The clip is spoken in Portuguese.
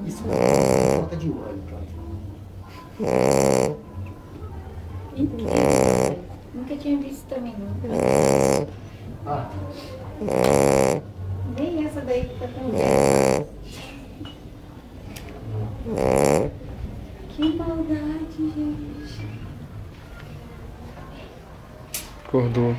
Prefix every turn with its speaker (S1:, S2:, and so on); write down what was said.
S1: Isso é falta de óleo, cara.
S2: Incrível. Nunca tinha visto também, não.
S1: Ah,
S2: Nem essa daí que tá tão velha. Que maldade, gente.
S3: Acordou.